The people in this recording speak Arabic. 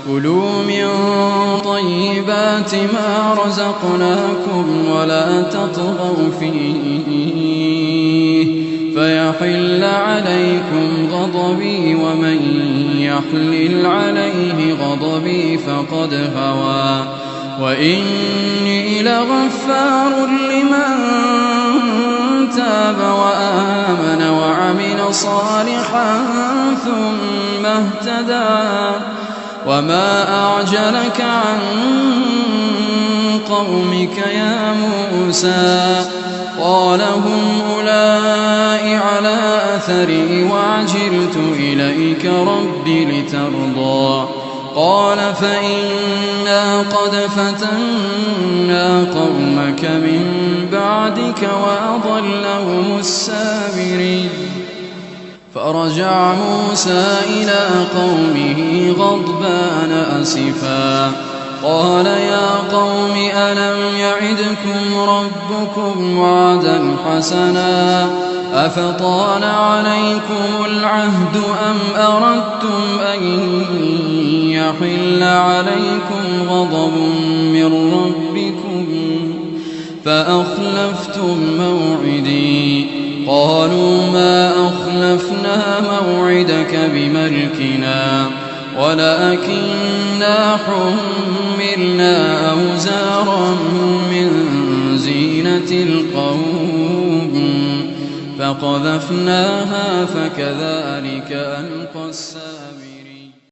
كلوا من طيبات ما رزقناكم ولا تطغوا فيه فيحل عليكم غضبي ومن يحلل عليه غضبي فقد هوى وإني لغفار لمن تاب وآمن وعمل صالحا ثم اهتدى وما أعجلك عن قومك يا موسى قال هم أولئك على أثري وعجلت إليك رب لترضى قال فإنا قد فتنا قومك من بعدك وأضلهم السامرين فرجع موسى إلى قومه غضبان أسفا قال يا قوم ألم يعدكم ربكم وعدا حسنا أفطال عليكم العهد أم أردتم أن يحل عليكم غضب من ربكم فأخلفتم موعدي قالوا ما أخلفنا موعدك بملكنا ولكننا حملنا أوزارا من زينة القوم فقذفناها فكذلك ألقى السامري